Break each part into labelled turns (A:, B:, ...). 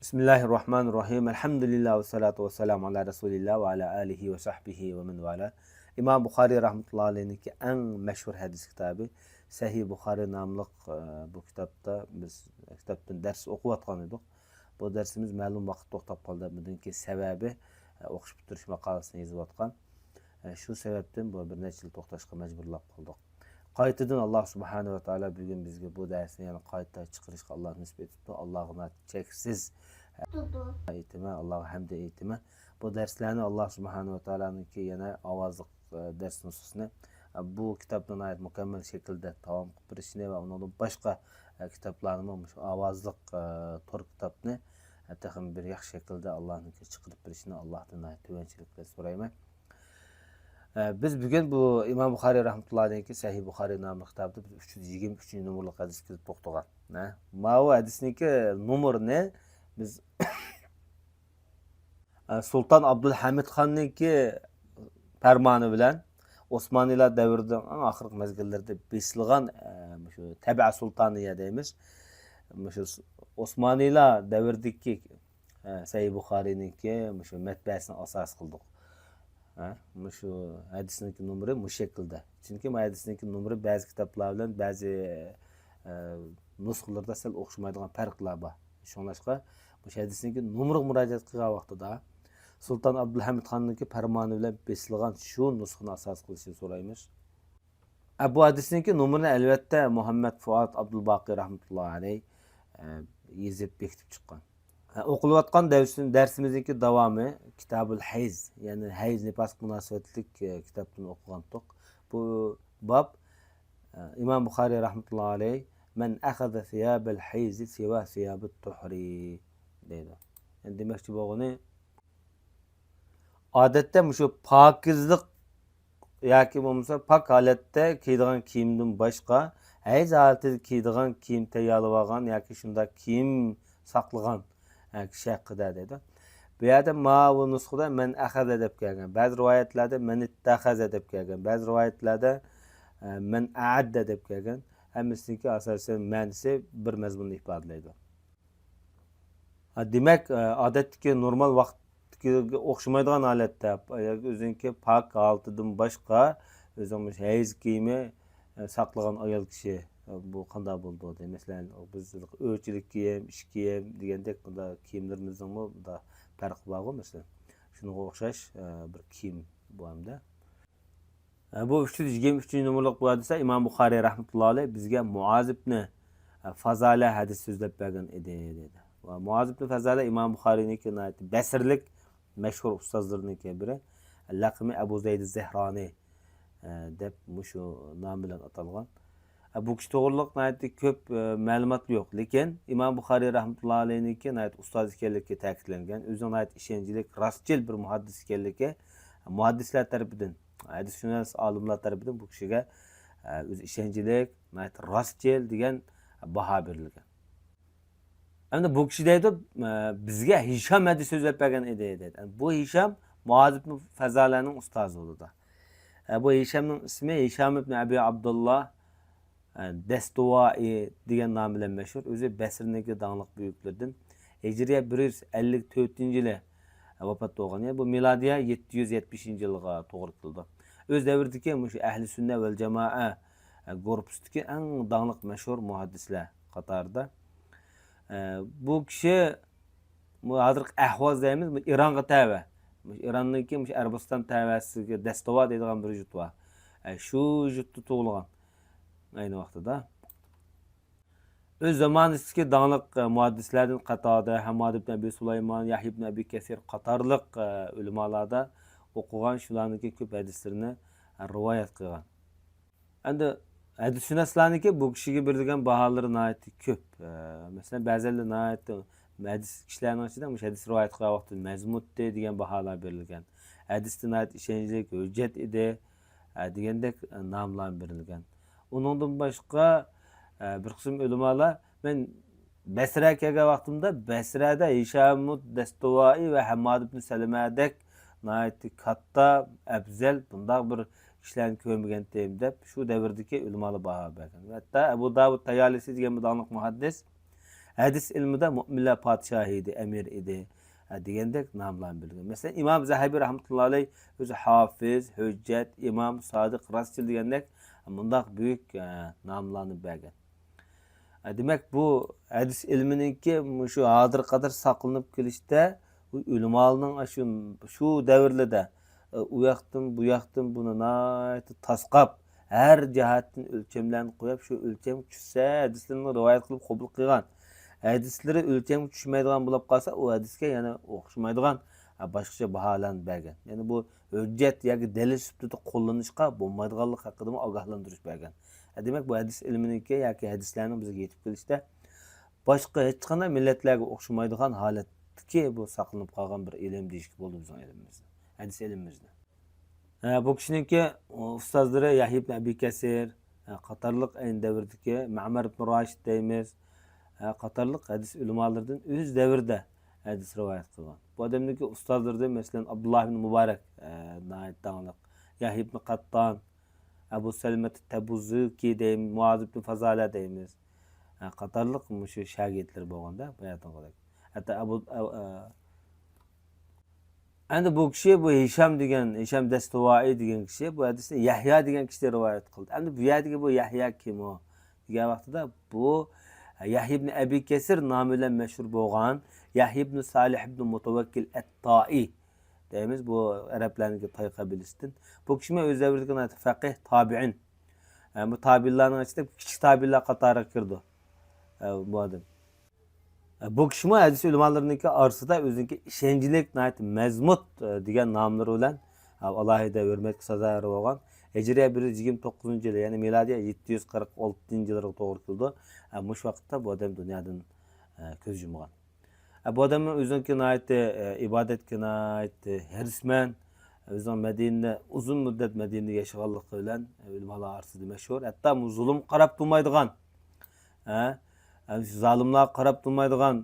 A: Bismillahirrahmanirrahim. Elhamdülillah ve salatu ve selamu ala Resulillah ve ala alihi ve sahbihi ve men vala. İmam Bukhari rahmetullahi aleyhinki en meşhur hadis kitabı Sahih Bukhari namlıq bu kitapta biz kitaptan ders okuyatgan edik. Bu dersimiz ma'lum vaqt to'xtab qoldi. Bundanki sababi o'qish bitirish maqolasini yozayotgan. Shu sababdan bu bir necha yil to'xtashga majburlab qoldik. Qaytadan Allah subhanahu ve taala bugün bizga bu dersni yana qayta chiqarishga Allah nisbat etdi. Allohga cheksiz eğitime, Allah'a hamd eğitime. Bu derslerini Allah subhanahu ve taala'nın ki yana avazlık ders nususunu bu kitaptan ait mükemmel şekilde tamam kıpırışını ve onun başka kitaplarını olmuş avazlık tor kitapını takım bir yaxşı şekilde Allah'ın ki çıkarıp birişini Allah'tan ait tüvençilikle sorayım. Biz bugün bu İmam Bukhari rahmetullahi aleyhi Sahih Bukhari namlı kitabda 323. numaralı hadis kirib to'xtagan. Ma bu hadisniki numar ne? Biz Sultan Abdülhamid Xonniki farmoni bilan Osmanlılar davrida oxirgi mezgillarda besilgan shu Tabi'a Sultaniya deymiz. Shu Osmanlılar davridagi Sahih Buxoriyninki shu matbaasini asos qildik. Shu hadisniki numeri bu şekilde. Çünkü bu hadisniki numeri bazı kitaplar bilan bazı nusxalarda sal o'xshamaydigan farqlar bor. Shunlashqa bu hadisniki numeri murojaat qilgan vaqtida Sultan Abdülhamid Xonniki farmoni bilan besilgan shu nusxani asos qilishni so'raymiz. Bu hadisniki numerini albatta Muhammad Fuad Abdulbaqi rahmetullahi alayh yezib bekitib chiqqan. O'qilayotgan darsimizdagi davomi Kitabul Hayz, ya'ni hayz nifas munosabatlik kitobdan o'qigandik. Bu bab İmam Buxoriy rahmetullahi alayh men akhadha thiyabal hayz siwa thiyabut tuhri deydi. Yani demakchi bo'lgani odatda shu pokizlik yoki bo'lmasa pok holatda kiydigan kiyimdan boshqa hayz holatida kiydigan kiyim tayyorlab olgan yoki shunday kiyim saqlagan kishi haqida dedi. Bu yerda ma bu nusxada men akhadha deb kelgan. Ba'zi rivoyatlarda men ittaxaza deb kelgan. Ba'zi rivoyatlarda men aadda deb kelgan. Hammasiniki asosan ma'nosi bir mazmunni ifodalaydi. Demak, odatdagi normal vaqtga o'xshamaydigan holatda o'ziniki pok holatidan boshqa o'zimiz hayz kiyimi saqlagan ayol kishi bu qanday bo'ldi? Masalan, biz o'chilik kiyim, ish kiyim degandek bunda kiyimlarimizning bunda farqi bormi masalan? Shunga o'xshash bir kiyim bu hamda. Bu 323 numaralı bu hadisda İmam Buxoriy rahmetullahi alayh bizga Muaz ibn Fazala hadis so'zlab bergan edi dedi. Va Muaz ibn Fazala İmam Buxoriyniki Basrlik mashhur ustozlardan biri. Laqmi Abu Zayd az-Zahrani deb shu nom bilan atalgan. Bu kishi to'g'riliq ko'p ma'lumot yo'q, lekin Imom Buxoriy rahmetullahi alayhniki ustoz ekanligi ta'kidlangan. O'zining ishonchli, rostchil bir muhaddis ekanligi muhaddislar tarafidan, hadisshunos olimlar tarafidan bu kishiga o'z ishonchli, rostchil degan baho berilgan. Endi bu kishi deydi, bizga Hisham hadis so'zlab bergan edi dedi. Bu Hisham Muaz ibn Fazalaning ustozi bo'ldi. Bu Hishamning ismi Hisham ibn Abi Abdullah Destuvai degan nom bilan mashhur. O'zi Basrniki dangliq buyuklardan. Hijriya 154-yili vafot bo'lgan. Bu milodiya 770-yilga to'g'ri keldi. O'z davridagi shu ahli sunna va jamoa guruhidagi eng dangliq mashhur muhaddislar qatorida. Bu kishi hozir ahvoz deymiz, Ironga tava. İronniki Arabiston tavasiga Destova deydigan bir jut bor. Shu jutda tug'ilgan. Aynı vaqtida. Öz zamanidagi dangliq muhaddislardan qatorida Hamad ibn Abi Sulaymon, Yahya ibn Abi Kasir qatorliq ulamolarda o'qigan shularniki ko'p hadislarini rivoyat qilgan. Endi hadisshunoslarniki bu kishiga berilgan baholari nihoyatda ko'p. Masalan, ba'zilar hadis kishilarning ichida hadis rivoyat qilgan vaqtda mazmutdi degan baholar berilgan. Hadisda ishonchli hujjat edi degandek nomlar berilgan. Onundan başqa bir qism ulamolar men Basra kelgan vaqtimda Basrada Hisham Dastuvai va Hamad ibn Salamadek nihoyatda katta, afzal bundaq bir kishilarni ko'rmagan deb shu davrdagi ulamolar baho bergan. Hatto Abu Davud Tayalisi degan dangliq muhaddis Hadis ilmida mu'minlar podshohi edi, emir edi degandek nomlarni bilgan. Masalan, Imom Zahabiy rahmatullohi alayh o'zi hafiz, hujjat, imom, sodiq, rostchil degandek bundoq buyuk nomlarni bergan. Demak, bu hadis ilminiki shu hozir qadar saqlanib kelishda ulamoning shu davrlarda u yoqdan bu yoqdan buni tasqab her jihatdan o'lchamlarni qo'yib, shu o'lcham tushsa hadislarni rivoyat qilib qabul qilgan. Hadislari o'lcham tushmaydigan bo'lib qolsa, u hadisga yana o'xshamaydigan boshqacha baholarni bergan. Ya'ni bu hujjat yoki dalil sifatida qo'llanishga bo'lmaydiganligi haqida ogohlantirish bergan. Demak, bu hadis ilminiki yoki hadislarning bizga yetib kelishda boshqa hech qanday millatlarga o'xshamaydigan holatki bu saqlanib qolgan bir ilm deyishga bo'ldi bizning ilmimizda. Hadis ilmimizda. Bu kishiniki ustozlari Yahya ibn Abi Kasir, qatorliq ayni davrdagi Ma'mar ibn Rashid deymiz, qatorliq hadis ulamolaridan o'z davrida hadis rivoyat qilgan. Bu odamniki ustozlaridan masalan Abdullah ibn Mubarak, Yahya ibn Qattan, Abu Salmat Tabuzuki deymiz, Muaz ibn Fazala deymiz. Qatorliq shu shogirdlar bo'lganda bayatong'idek. Hatto endi bu kishi bu Hisham Dastuvoiy degan kishi bu hadisni Yahya degan kishi rivoyat qildi. Endi bu yerdagi bu Yahya kim o degan vaqtida bu Yahya ibn Abi Kasir nomi bilan mashhur bo'lgan Yahya ibn Salih ibn Mutawakkil at-Ta'i deymiz, bu arablarning toy qabilisidan. Bu kishi o'z davridagi faqih tabi'in. Bu tabi'inlarning ichida kichik tabi'inlar qatoriga kirdi. Bu odam. Bu kishi hadis ulamolarining orasida o'ziniki ishonchlik mazmut degan nomlari bilan alohida hurmatga sazovor bo'lgan. Hijriya 129-yil, ya'ni milodiy 746-yilga to'g'ri keldi. Mush vaqtda bu odam dunyodan ko'z yumgan. Bu odamning o'ziniki ibodatga hirsman, o'zining Madinada uzun muddat Madinada yashaganligi bilan ulamolar orasida mashhur. Hatto zulm qarab turmaydigan, zolimlar qarab turmaydigan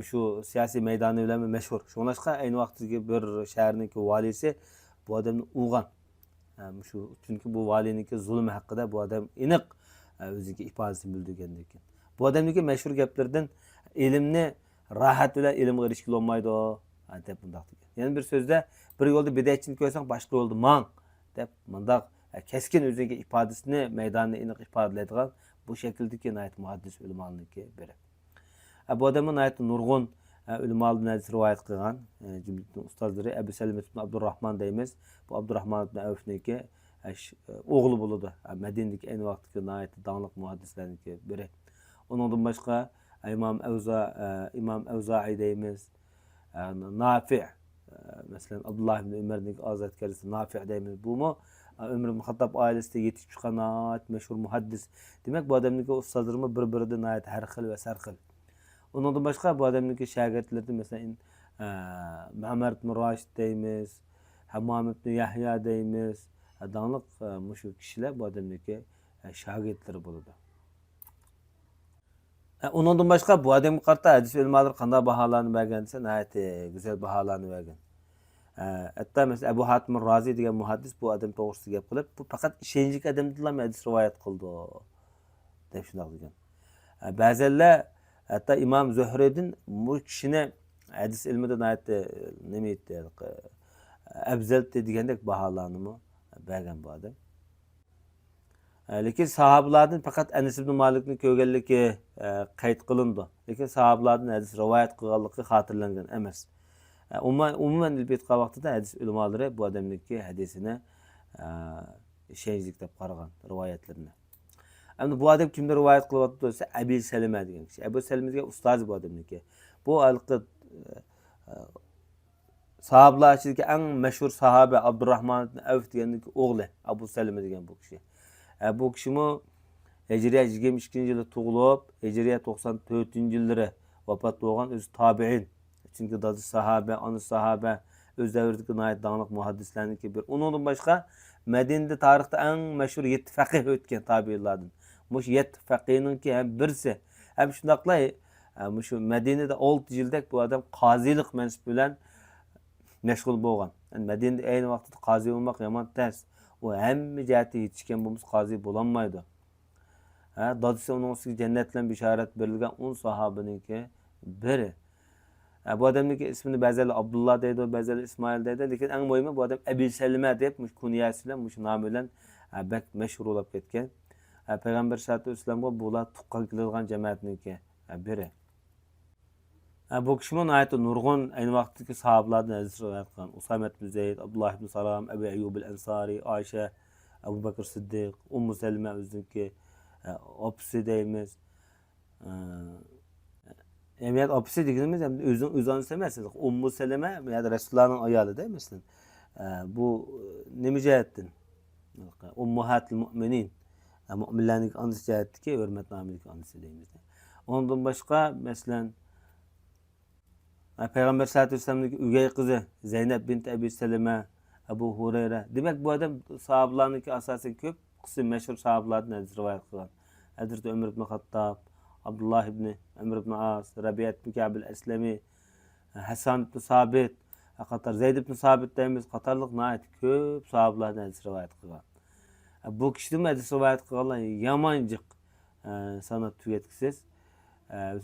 A: shu siyosiy maydoni bilan mashhur. Shuningdek, ayni vaqtdagi bir shaharning valisi bu odamni urgan. Chunki bu valininki zulm haqida bu odam aniq o'ziga ifodasini bildirgan ekan. Bu odamning mashhur gaplaridan ilmni rohat bilan ilmga erishib olmaydi deb bundoq degan. Ya'ni bir so'zda bir yo'lda bid'atchini ko'rsang boshqa yo'lda mang deb bundoq keskin o'ziga ifodasini maydonni aniq ifodalaydigan bu shakldagi muhaddis ulamolarniki biri. Bu odamning nurg'un ulamolardan hadis rivoyat qilgan ustozlari Abu Salim ibn Abdurrahman deymiz. Bu Abdurrahman ibn Avfniki o'g'li bo'ladi. Madinadagi ayni vaqtdagi donglik muhaddislarniki biri. Uningdan boshqa imom Avza'i deymiz. Nafi' masalan Abdullah ibn Umarning ozodkarisi Nafi' deymiz. Bu Umar ibn Xattob oilasida yetishib chiqqan mashhur muhaddis. Demak, bu odamning ustozlari bir-biridan har xil va sar xil. Uningdan boshqa bu odamning shogirdlari masalan Ma'mar ibn Rashid deymiz, Hammom ibn Yahya deymiz. Donglik shu kishilar bu odamning shogirdlari bo'ladi. Uningdan boshqa bu odamga qarata hadis ulamolari qanday baholarni bergan desa, go'zal baholarni bergan. Hatto mesela Abu Hatim Razi degan muhaddis bu odam to'g'risida gap qilib, bu faqat ishonchli odamlarga hadis rivoyat qildi deb shunday degan. Ba'zanlar hatto Imom Zuhriydin bu kishini hadis ilmida nima deydi, afzal degandek baholarni bergan bu odam. Lekin sahobalardan faqat Anas ibn Malikni ko'rganligi qayd qilindi. Lekin sahobalardan hadis rivoyat qilganligi xotirlangan emas. Umuman ilbetqa vaqtida hadis ulamolari bu odamniki hadisini ishonchli deb qaragan rivoyatlarini. Endi bu odam kimdir rivoyat qilyapti desa, Abi Salama degan kishi. Abu Salamaga ustozi bu odamniki. Bu alqi sahobalar ichidagi eng mashhur sahoba Abdurrahman ibn Avf deganning o'g'li Abu Salama degan bu kishi. Bu kishimi Hijriya 22-yilda tug'ilib, Hijriya 94-yillari vafot bo'lgan o'z tabi'in. Chunki dadı sahabe, onu sahabe, öz davridagi donglik muhaddislarniki bir. Uningdan boshqa Madinada tarixda eng mashhur 7 faqih o'tgan tabi'inlardan. Mush 7 faqihninki ham birisi. Ham shundaqla shu Madinada 6 yildak bu odam qozilik mansibi bilan mashg'ul bo'lgan. Yani Madinada ayni vaqtda qozi bo'lmoq yomon ters. U hamma jihati yetishgan bo'lmasa qozi bo'lolmaydi. Dadısı onun ustiga jannat bilan bishorat berilgan 10 sahobaniki biri. Bu odamniki ismini ba'zilar Abdullah deydi, ba'zilar İsmail deydi. Lekin eng muhimi bu odam Abi Salima deb mush kunyasi bilan, mush nomi bilan bak mashhur bo'lib ketgan. Payg'ambar sollallohu alayhi vasallamga bular tuqqan keladigan jamoatniki biri. Bu kishi ayet nurg'un ayni vaqtdagi sahobalardan hadis rivoyat qilgan. Usama ibn Zayd, Abdullah ibn Salam, Abu Ayyub al-Ansari, Aisha, Abu Bakr Siddiq, Ummu Salima o'ziniki opisi deymiz. Emniyet opisi dediğimiz öz anısı demezsiniz. Ummu Seleme yani Resulullah'ın ayağılı değil misin? Bu ne mücahittin? Ummuhatul mu'minin. Müminlerin anısı cihetti ki hürmet namilik anısı deyimiz. Ondan başka mesela Peygamber sallallahu aleyhi ve sellem'deki ügey kızı Zeynep bint Ebi Seleme, Ebu Hureyre. Demek bu adam sahabelarındaki asasen köp kısım meşhur sahabelardan hadis rivayet kılan. Hazreti Ömer ibn Hattab, Abdullah ibn Ömer ibn As, Rabia ibn Ka'b el-Eslemi, Hasan ibn Sabit, Qatar Zeyd ibn Sabit deyimiz Qatarlık nait köp sahabelardan hadis rivayet kılan. Bu kişinin hadis rivayet kılan yamancık sana tüketkisiz.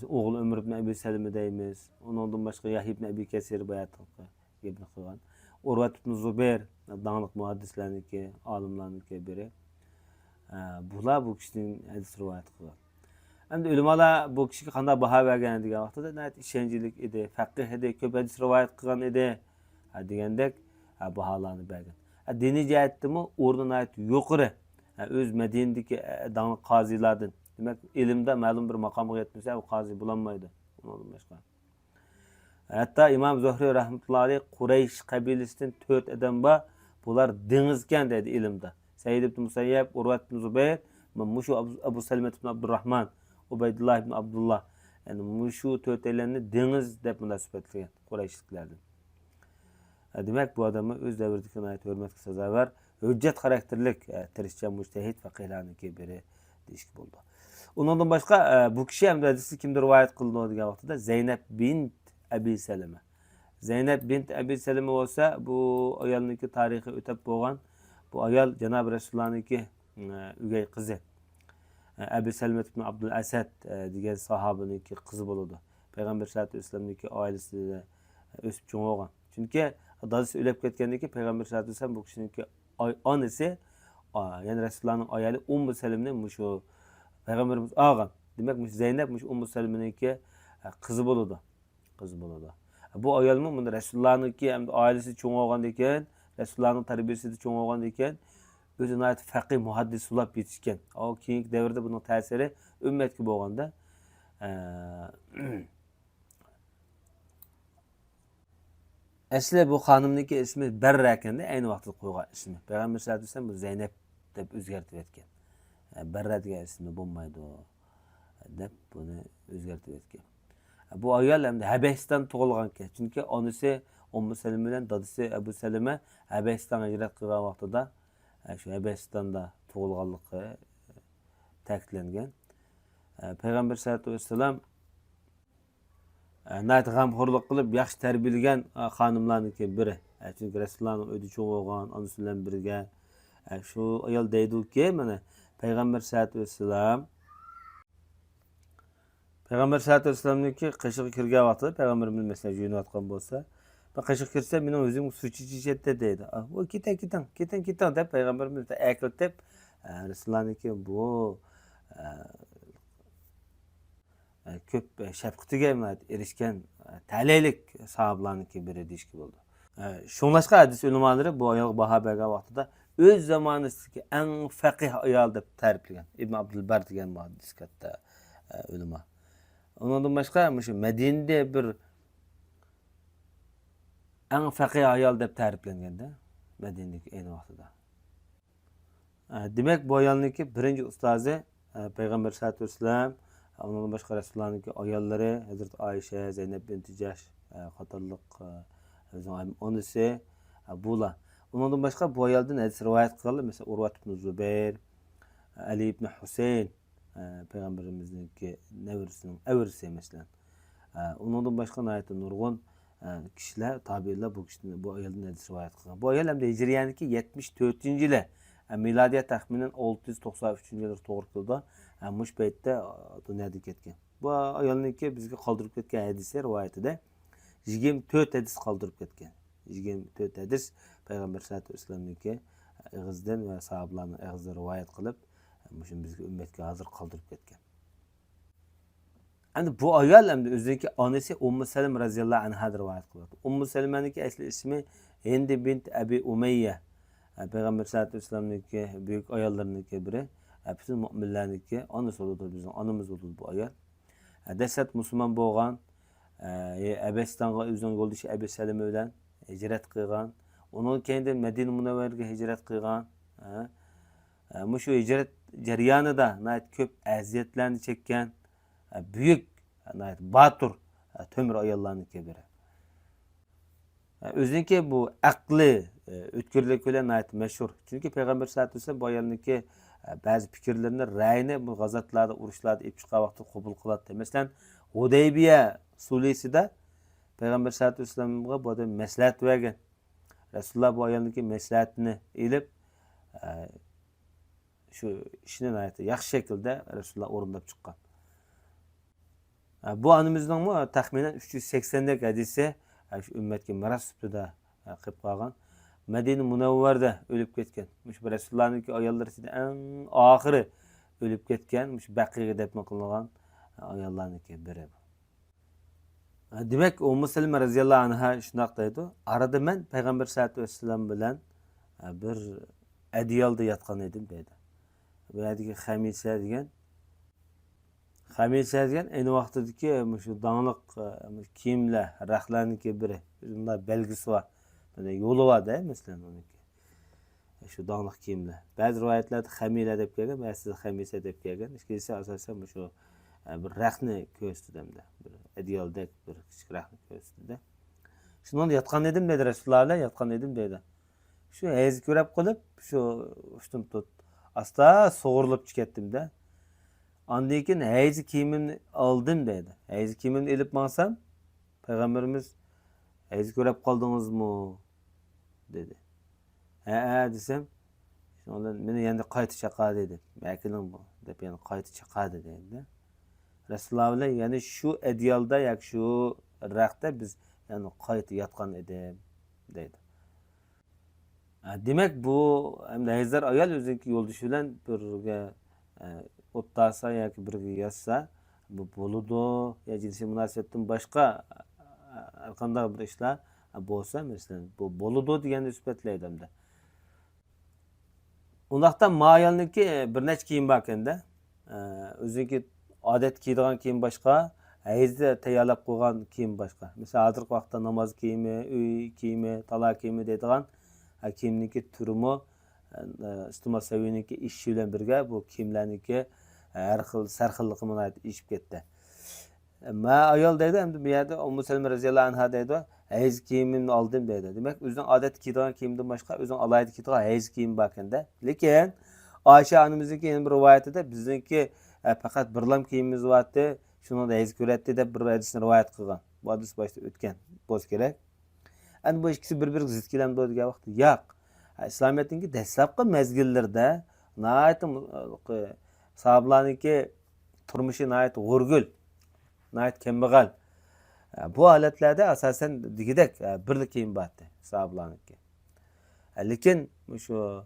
A: Oğul Ömer ibn Ebi Seleme deyimiz. Ondan başka Yahya ibn Ebi Kesir bayat ibn kılan. Urvat ibn Zubair, dağınık muhaddislerindeki, alimlerindeki biri. Bular bu kişinin hadis rivayet kılan. Hem de ulamalar bu kişiga qanday baho bergan degan vaqtida nayt ishonchlik edi, faqih edi, ko'p hadis rivoyat qilgan edi degandek baholarni bergan. Diniy jihatdami o'rni nayt yuqori. O'z Madinadagi dangli qozilardan. Demak, ilmda ma'lum bir maqomga yetmasa, u qozi bo'lolmaydi. Undan boshqa. Hatta İmam Zuhri rahmetullahi alayh Quraysh qabilasidan 4 odam bor. Bular dengizkan dedi ilmda. Said ibn Musayyab, Urvat ibn Zubayr, mushu Abu Salama ibn Abdurrahman, Ubaydullah ibn Abdullah. Yani mushu 4 ellerini dengiz deb münasebetleyen Qurayshliklardan. Demek bu adamı öz devirdeki ait hürmetli sazavər, hüccet karakterlik tirişçen mujtehid faqihlarniki biri deyişki buldu. Ondan başka bu kişi hem de hadisi kimdir rivayet kılınıyor degan vaqtida Zeynep bint Abi Seleme. Zeynep bint Abi Seleme olsa bu ayolniki tarihi ötep bo'lgan. Bu ayol Cenab-ı Resulullah'niki ügey kızı. Abi Seleme ibn Abdul Asad degan sahabeniki kızı bo'ladi. Peygamber sallallohu alayhi vasallamniki ailesida o'sib cho'ng bo'lgan. Chunki dadasi o'lib ketgandan keyin Peygamber sallallohu alayhi vasallam bu kishiniki onasi, ya'ni Resulullah'ning ayoli Ummu Salimning mushu Peygamberimiz olgan. Demak, mush Zeynep mush Ummu Salimniki qizi bo'ladi. Qizi bo'ladi. Bu ayolmi bunda Resulullah'niki ham oilasi cho'ng bo'lgandan keyin, Resulullah'ning tarbiyasida cho'ng bo'lgandan keyin o'zini aytib faqih muhaddis bo'lib yetishgan. O keyingi davrda buning ta'siri ummatga bo'lganda asli bu xonimniki ismi Barra ekanda, ayni vaqtda qo'ygan ismi. Payg'ambar sollallohu alayhi vasallam bu Zeynep deb o'zgartirib aytgan. Barra degan ismi bo'lmaydi deb buni o'zgartirib aytgan. Bu ayol ham Habasiston tug'ilgan ekan. Chunki onasi Ummu Salima bilan dadasi Abu Salima Habasistonga hijrat qilgan vaqtida shu Habasistonda tug'ilganligi ta'kidlangan. Payg'ambar sollallohu alayhi vasallam nayt g'amxo'rlik qilib yaxshi tarbiyalagan xonimlarniki biri. Chunki Rasulullohning o'zi cho'ng bo'lgan, onasi bilan birga shu ayol deydiki, mana Payg'ambar sollallohu alayhi vasallam Payg'ambar sollallohu alayhi vasallamniki qishig'i kirgan vaqtida payg'ambarimiz masalan yuyinayotgan bo'lsa, "Ben qiyshiq kirsa, mening o'zim suv ichishadi" deydi. "O keting" deb payg'ambarimiz aklatib Rasulullohniki bu ko'p shafqatiga erishgan taleylik sahobalarniki biri deyishki bo'ldi. Shunlashqa hadis ulamolari bu ayolga baho bergan vaqtida o'z zamonasidagi eng faqih ayol deb ta'riflagan. Ibn Abdulbar degan muhaddis katta ulamo. Ondan başqa shu Madinada bir eng faqih ayol deb ta'riflanganda Madinadagi ayni vaqtida. Demak, bu ayolniki birinchi ustozi Payg'ambar sollallohu alayhi vasallam, ondan başqa Rasulullah'niki ayollari Hazrat Aisha, Zeynep bint Jahsh qatorliq onasi bular. Ondan başqa bu ayoldan hadis rivoyat qilganlar, masalan, Urvat ibn Zubayr, Ali ibn Husayn Peygamberimizniki nevrisining avrisi masalan. Ondan başqa nayatı nurg'un kişiler, tabiiler bu kişinin bu ayoldan hadis rivoyat qilgan. Bu ayol ham Hijriyaniki 74-yili miladiya taxminan 693-yilga to'g'ri keldi. Mush paytda dunyodan ketgan. Bu ayolniki bizga qoldirib ketgan hadis rivoyatida 24 hadis qoldirib ketgan. 24 hadis payg'ambar sollallohu alayhi vasallamniki ig'izdan va sahobalarning ig'izdan rivoyat qilib, mush bizga ummatga hozir qoldirib ketgan. Endi bu ayol endi o'ziniki onasi Ummu Salama radhiyallohu anha rivoyat qiladi. Ummu Salamaniki asli ismi Hind bint Abi Umayya. Payg'ambar sollallohu alayhi vasallamniki buyuk ayollarniki biri. Bütün müminlarniki onasi bo'ldi, bizning onamiz bo'ldi bu ayol. Dasat musulmon bo'lgan, Abistonga o'zining yo'ldoshi Abi Salama bilan hijrat qilgan. Undan keyin Madina Munawvarga hijrat qilgan. Mushu hijrat jarayonida ko'p aziyatlarni chekkan büyük, batur, tömür ayollarniki biri. O'ziniki bu aqli, o'tkirlik bilan mashhur. Chunki payg'ambar sollallohu alayhi vasallam bu ayolniki ba'zi fikrlarini, ra'yini bu g'azotlarda, urushlarda ib chiqqan vaqtda qabul qiladi. Masalan, Hudaybiya sulhisida payg'ambar sollallohu alayhi vasallamga bu odam maslahat bergan. Rasululloh bu ayolniki maslahatini ilib shu ishni yaxshi shaklda Rasululloh o'rindab chiqqan. Bu onamizning taxminan 380 lik hadisi shu ummatga miros sifatida qilib qolgan. Madina Munawvarda o'lib ketgan. Mush Rasulullohning ayollaridan eng oxiri o'lib ketgan, mush Baqiga dafn qilingan ayollarniki biri. Demak, Ummu Salama radhiyallohu anha shunday deydi. Arada men payg'ambar sollallohu alayhi vasallam bilan bir adiyalda yotgan edim deydi. Bu yerdagi Xamisa degan ayni vaqtdagi shu dangliq kiyimlar, rahlarniki biri. Bunday belgisi bor. Mana yo'li bor-da, masalan, uniki. Shu dangliq kiyimlar. Ba'zi rivoyatlarda Xamila deb kelgan, ba'zida Xamisa deb kelgan. Ikkalasi asosan shu bir rahni ko'rsatdi, bir adiyaldek bir kichik rahni ko'rsatdi. Shunda yotgan edim dedi Rasululloh bilan, yotgan edim dedi. Shu hayz ko'rib qolib, shu ushtim tut. Asta sug'urilib ketdim-da. Ondan keyin hayz kiyimimni oldim dedi. Hayz kiyimimni ilib mansam, payg'ambarimiz hayz ko'rib qoldingizmi dedi. Ha desam, shundan meni endi qayta chaqirdi dedi. Makining bu deb yana qayta chaqirdi dedi. Rasululloh bilan yana shu adiyalda yoki shu raqda biz yani qayta yotgan edim dedi. Demak bu hamda hayzlar ayol o'ziniki yo'ldoshi bilan birga o'ttasa yoki birga yotsa bu bo'ladi. Ya jinsiy munosabatdan boshqa har qanday bir ishlar bo'lsa, masalan, bu bo'ladi deganni isbotlaydi hamda. Undaqdan ma'yolniki bir nechta kiyim bor ekanda. O'ziniki odat kiydigan kiyim boshqa, hayzda tayyorlab qo'ygan kiyim boshqa. Masalan, hozirgi vaqtda namoz kiyimi, uy kiyimi, taloq kiyimi deydigan kiyimniki turimi iste'mol saviyiniki ishi bilan birga bu kiyimlarniki har xil sarxilligi bilan ishib ketdi. Ma ayol deydi, endi bu yerda Ummu Salama radhiyallohu anha deydi, hayz kiyimimni oldim deydi. Demak, o'zining odat kiydigan kiyimdan boshqa o'zining alohida kiydigan hayz kiyim bor ekanda. Lekin Oysha onamizning yana bir rivoyatida bizniki faqat birlam kiyimimiz bordi, shuni hayz ko'ratdi deb bir hadisni rivoyat qilgan. Bu hadis boshda o'tgan bo'lsa kerak. Endi bu ikkisi bir-biriga zid kelamdi degan vaqt yo'q. İslamiyet'inki dastlabki mezgillarda sahobalarniki turmushi g'urgul, kambag'al. Bu holatlarda asosan degidek birlik kiyim bordi sahobalarniki. Lekin shu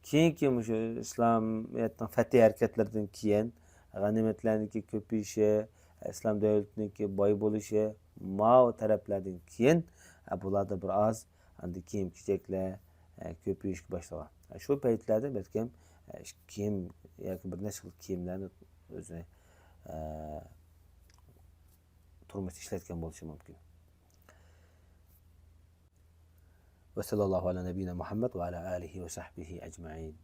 A: keyingi shu islomiyatning fatih harakatlardan keyin g'animatlarniki ko'payishi, islom davlatiniki boy bo'lishi, Mao taraflardan keyin bularda bir oz endi kiyim-kechaklar ko'payishga boshlagan. Shu paytlarda balkim kiyim yoki bir nechta kiyimlarni o'zi turmushda ishlatgan bo'lishi mumkin. Va sallallohu ala nabiyina Muhammad va ala alihi va sahbihi ajma'in.